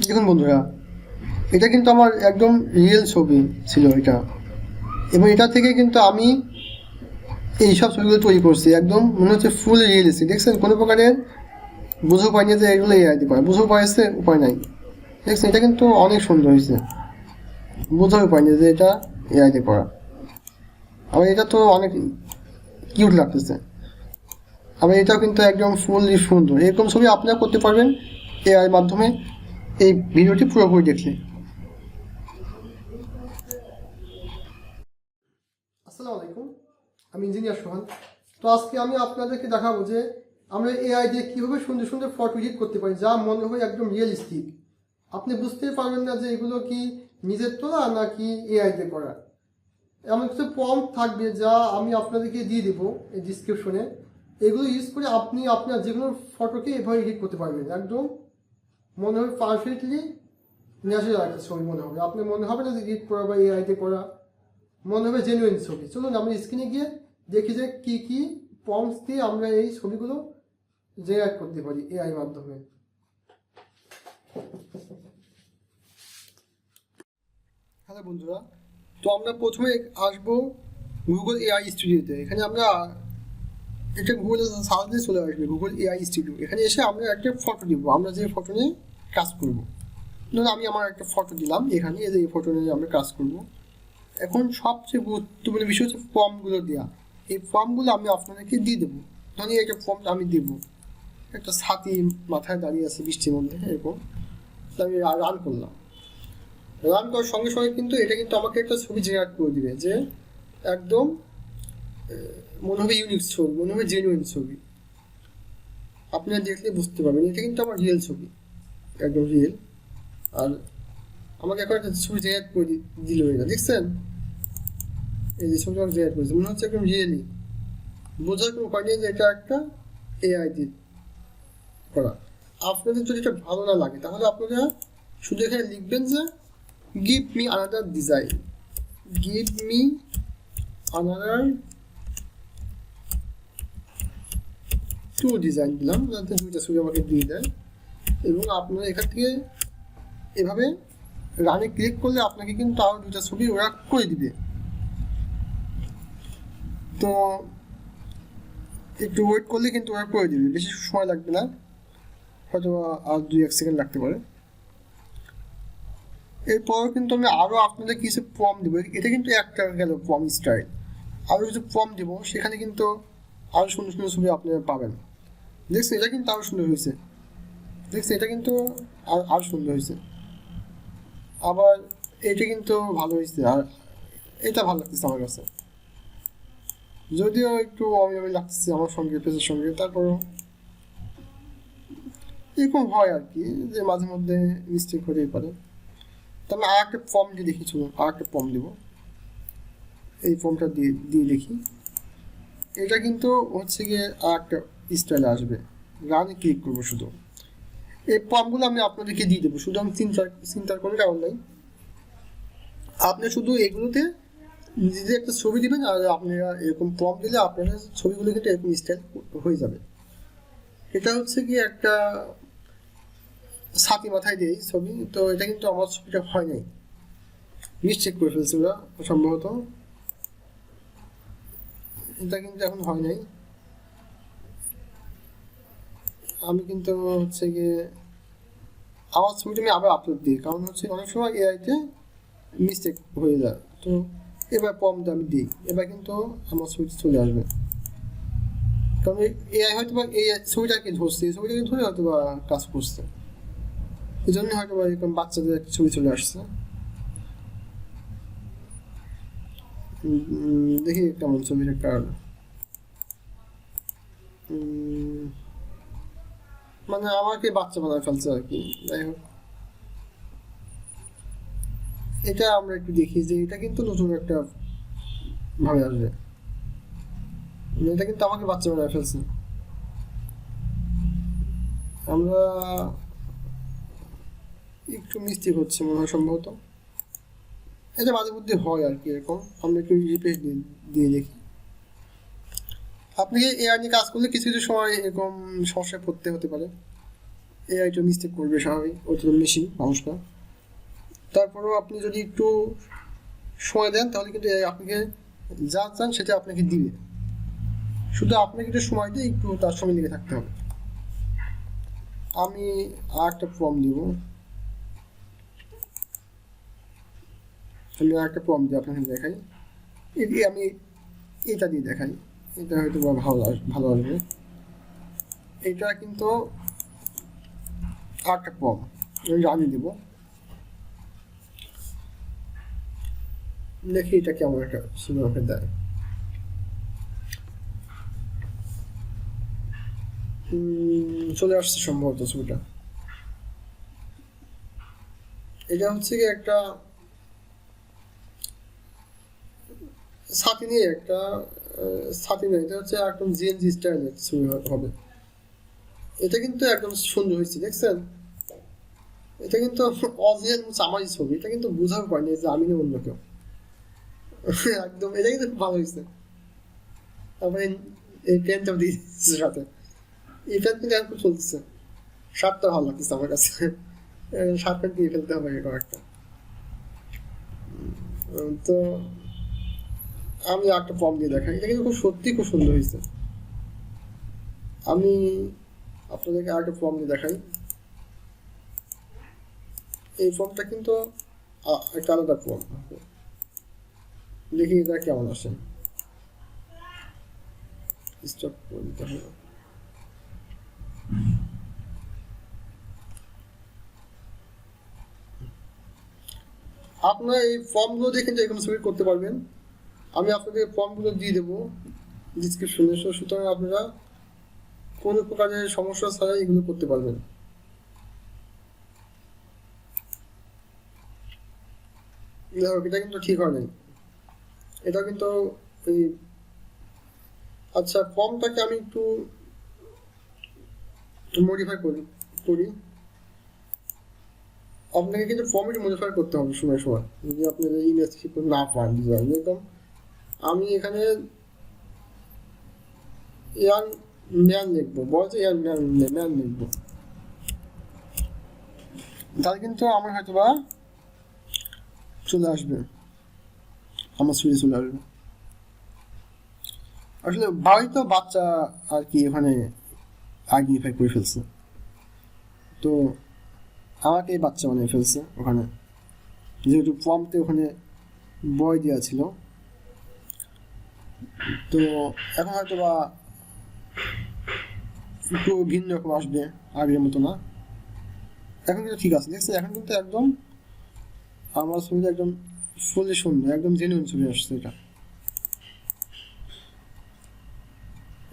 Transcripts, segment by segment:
দেখুন বন্ধুরা, এটা কিন্তু আমার একদম রিয়েল ছবি ছিল এটা, এবং এটা থেকে কিন্তু আমি এইসব ছবিগুলো তৈরি করছি। একদম মনে হচ্ছে ফুল রিয়েলিস্টিক। দেখছেন, কোনো প্রকারের বুঝেও পাইনি যে এগুলো এআই দিয়ে করা, বুঝেও পাইছে উপায় নাই। দেখছেন, এটা কিন্তু অনেক সুন্দর হয়েছে, বুঝেও পাইনি যে এটা এআই দিয়ে করা। আবার এটা তো অনেক কিউট লাগতেছে। আবার এটাও কিন্তু একদম ফুললি সুন্দর। এরকম ছবি আপনারা করতে পারবেন এআই মাধ্যমে, এই ভিডিওটি পুরোপুরি দেখলে। আসসালামু আলাইকুম, আমি ইঞ্জিনিয়ার সোহান। তো আজকে আমি আপনাদেরকে দেখাবো যে আমরা এআই দিয়ে কীভাবে সুন্দর সুন্দর ফটো এডিট করতে পারি, যা মনে হয় একদম রিয়েলিস্টিক। আপনি বুঝতেই পারবেন না যে এগুলো কি নিজের তোলা নাকি এআই দিয়ে করা। এমন কিছু প্রম্পট থাকবে যা আমি আপনাদেরকে দিয়ে দেবো এই ডিসক্রিপশনে। এগুলো ইউজ করে আপনি আপনার যে কোনো ফটোকে এভাবে এডিট করতে পারবেন। একদম মনে হয় পারফেক্টলি ন্যাচারাল একটা ছবি মনে হবে। আপনার মনে হবে না যে এডিট করা বা এআইতে করা, মনে হবে জেনুইন ছবি। চলুন আমরা স্ক্রিনে গিয়ে দেখি যে কী কী প্রম্পটস দিয়ে আমরা এই ছবিগুলো জেনারেট করতে পারি এআই মাধ্যমে। হ্যালো বন্ধুরা, তো আমরা প্রথমে আসবো গুগল এআই স্টুডিওতে। এখানে আমরা একটা গুগলে সার্চ দিয়ে চলে আসবে গুগল এআই স্টুডিও। এখানে এসে আমরা একটা ফটো দিব, আমরা যে ফটো নিয়ে কাজ করব। ধরুন আমি আমার একটা ফটো দিলাম এখানে, এই ফটো নিয়ে আমরা কাজ করব। এখন সবচেয়ে গুরুত্বপূর্ণ বিষয় হচ্ছে ফর্মগুলো দেওয়া। এই ফর্মগুলো আমি আপনাদেরকে দিয়ে দেবো। ধরুন একটা ফর্ম আমি দেবো, একটা ছাতি মাথায় দাঁড়িয়ে আছে বৃষ্টির মধ্যে, এরকম। আমি রান করলাম। রান করার সঙ্গে সঙ্গে কিন্তু এটা কিন্তু আমাকে একটা ছবি জেনারেট করে দিবে, যে একদম মনে হবে ইউনিক ছবি, মনে হবে জেনুইন ছবি। আপনারা দেখলে বুঝতে পারবেন এটা কিন্তু আমার রিয়েল ছবি, একদম রিয়েল। আর আমাকে এখন একটা ছবি জেনারেট করে দিল, এটা দেখছেন, এই যে ছবি আমাকে জেনারেট করেছে, মনে হচ্ছে একদম রিয়েলি। বোঝার কোনো উপায় নেই যে এটা একটা এআই দিয়ে করা। আপনাদের যদি এটা ভালো না লাগে তাহলে আপনারা শুধু এখানে লিখবেন যে give me another design, give me another to design দিলাম, যাতে দুইটা ছবি আমাকে দিয়ে দেয়। এবং আপনারা এখান থেকে এভাবে রানে ক্লিক করলে আপনাকে কিন্তু আরও দুইটা ছবি ওরা করে দিবে। তো একটু ওয়েট করলে কিন্তু ওরা করে দিবে, বেশি সময় লাগবে না, হয়তো আর 2-1 সেকেন্ড লাগতে পারে। এরপর কিন্তু আমি আরও আপনাদের কিছু ফর্ম দেবো। এটা কিন্তু একটা গেল ফর্ম স্টাইল। আরও কিছু ফর্ম দেবো, সেখানে কিন্তু আরও সুন্দর সুন্দর ছবি আপনারা পাবেন। দেখছেন, এটা কিন্তু আরও সুন্দর হয়েছে। দেখছেন, এটা কিন্তু আরও সুন্দর হয়েছে। আবার এটা কিন্তু ভালো হয়েছে, আর এটা ভালো লাগতেছে আমার কাছে, যদিও একটু অমিল লাগতেছে আমার সঙ্গে, পেজের সঙ্গে। তারপরও এরকম হয় আর কি, যে মাঝে মধ্যে মিস্টেক হতেই পারে। তাহলে আর একটা ফর্ম দিয়ে দেখি, চলুন আর একটা ফর্ম দেবো। এই ফর্মটা দিয়ে দিয়ে দেখি। এটা কিন্তু হচ্ছে গিয়ে আর একটা স্টাইলে আসবে। রানে ক্লিক করবো শুধু। এই ফর্মগুলো আমি আপনাদেরকে দিয়ে দেবো, শুধু আমি চিন্তার কোনো কারণ নাই। আপনি শুধু এগুলোতে নিজে একটা ছবি দিবেন, আর আপনারা এরকম ফর্ম দিলে আপনার ছবিগুলো কিন্তু এরকম স্টাইল হয়ে যাবে। এটা হচ্ছে কি একটা ছাতি মাথায় দিয়েই ছবি, তো এটা কিন্তু আমার ছবিটা হয় নাই, মিস্টেক করে ফেলছে ওরা সম্ভবত। এটা কিন্তু এখন হয় নাই। আমি কিন্তু হচ্ছে গিয়ে আমার ছবিটা আমি আবার আপলোড দিই, কারণ হচ্ছে অনেক সময় এআইতে মিস্টেক হয়ে যায়। তো এবার ফর্মটা আমি দিই, এবার কিন্তু আমার ছবিটা চলে আসবে। কারণ এআই হয়তো বা এই ছবিটাকে ধরছে, এই ছবিটাকে ধরে হয়তো বা কাজ করছে, এই জন্য হয়তো বা এরকম বাচ্চাদের একটা ছবি চলে আসছে। দেখি কেমন ছবির কারণ, মানে আমাকে বাচ্চা বানায় ফেলছে আর কি। যাই হোক, এটা আমরা একটু দেখি যে এটা কিন্তু নতুন একটা ভাবে আসবে। এটা কিন্তু আমাকে বাচ্চা বানায় ফেলছে। আমরা একটু মিস্টেক হচ্ছে মনে হয় সম্ভবত, এটা মাঝে মধ্যে হয় আর কি এরকম। আমরা একটু রিপ্লেস দিয়ে দেখি। আপনি এআই নিয়ে কাজ করলে কিছু কিছু সময় এরকম সমস্যায় পড়তে হতে পারে। এআই তো মিস্টেক করবে স্বাভাবিক, ও তো মেশিন, মানুষ না। তারপরেও আপনি যদি একটু সময় দেন তাহলে কিন্তু এআই আপনাকে যা চান সেটা আপনাকে দিবে। শুধু আপনাকে একটু সময় দিয়ে একটু তার সঙ্গে লেগে থাকতে হবে। আমি আর একটা ফর্ম দিব, আমি আর একটা ফর্ম দিয়ে আপনাকে দেখাই। আমি এটা দিয়ে দেখাই, এটা হয়তো ভালো আসবে। এটা কিন্তু আর একটা ফর্ম আমি দেবো, দেখি এটা কেমন একটা সুন্দর দেয়। চলে আসছে সম্ভবত ছবিটা। এটা হচ্ছে কি একটা ছাতি নিয়ে একটা ছাতি নিয়ে, এটা হচ্ছে একদম জিএনজি স্টাইলের ছবি হবে। এটা কিন্তু একদম সুন্দর হয়েছে, দেখছেন? এটা কিন্তু অরিজিনাল আমারই ছবি, এটা কিন্তু বোঝার পায়নি যে আমি না অন্য কেউ। একদম এটা কিন্তু ভালো হয়েছে। তারপরে এই প্যান্টটাও দিয়ে দিচ্ছে সাথে, এই প্যান্ট কিন্তু এখন চলতেছে। শার্টটা ভালো লাগতেছে আমার কাছে, শার্ট প্যান্ট দিয়ে ফেলতে হবে এটা একটা। তো আমি একটা ফর্ম দিয়ে দেখাই, এটা কিন্তু খুব সুন্দর হয়েছে। আমি আপনাদেরকে আরেকটা ফর্ম দিয়ে দেখাই। এই ফর্মটা কিন্তু একটা আলাদা ফর্ম, দেখি এটা কেমন আসে। স্টপ করে দিতে হবে। আপনারা এই ফর্মগুলো দেখে যে এরকম সাবমিট করতে পারবেন। আমি আপনাদের ফর্মগুলো দিয়ে দেবো ডিসক্রিপশনে, সুতরাং আপনারা কোনো প্রকারের সমস্যা ছাড়া এগুলো করতে পারবেন। এটা কিন্তু ঠিক হয় নাই, এটা কিন্তু এই আচ্ছা ফর্মটাকে আমি একটু মডিফাই করি। আপনাকে কিন্তু ফর্মেট মডিফাই করতে হবে সময় সময়, যদি আপনি ইমেজ ঠিক না পান ডিজাইন। একদম আমি এখানে ইয়াং ম্যান লিখবো, বলছে ইয়াং ম্যান লিখবো, তাহলে কিন্তু আমার হয়তো বা চলে আসবে, আমার ছবি চলে আসবে। আসলে ভাই তো বাচ্চা আর কি ওখানে আইডেন্টিফাই করে ফেলছে, তো আমাকে বাচ্চা বানিয়ে ফেলছে ওখানে, যেহেতু ফর্মতে ওখানে বয় দেওয়া ছিল। তো এখন হয়তো বা একটু ভিন্ন রকম আসবে, আগের মতো না। এখন কিন্তু ঠিক আছে, দেখছি এখন কিন্তু একদম আমার ছবিটা একদম ফুলি সুন্দর, একদম জেনুইন ছবি আসছে।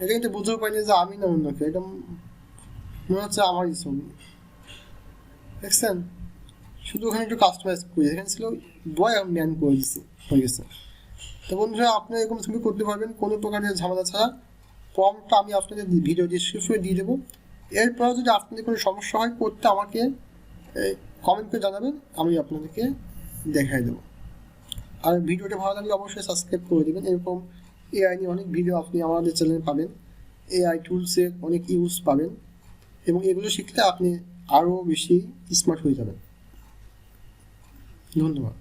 এটা কিন্তু বুঝতেও পারিনি যে আমি না অন্য কেউ, এটা মনে হচ্ছে আমারই ছবি, দেখছেন? শুধু ওখানে একটু কাস্টমাইজ করি, এখানে ছিল বয় আমি ম্যান করে দিচ্ছি, হয়ে গেছে। তো বন্ধুরা আপনি এরকম ছবি করতে পারবেন কোনো প্রকারের ঝামেলা ছাড়া। ফর্মটা আমি আপনাদের ভিডিও ডিসক্রিপশনে দিয়ে দেবো। এরপর যদি আপনাদের কোনো সমস্যা হয় করতে, আমাকে কমেন্ট করে জানাবেন, আমি আপনাদেরকে দেখাই দেবো। আর ভিডিওটা ভালো লাগলে অবশ্যই সাবস্ক্রাইব করে দেবেন। এরকম এআই নিয়ে অনেক ভিডিও আপনি আমাদের চ্যানেলে পাবেন, এআই টুলসের অনেক ইউজ পাবেন, এবং এগুলো শিখলে আপনি আরও বেশি স্মার্ট হয়ে যাবেন। ধন্যবাদ।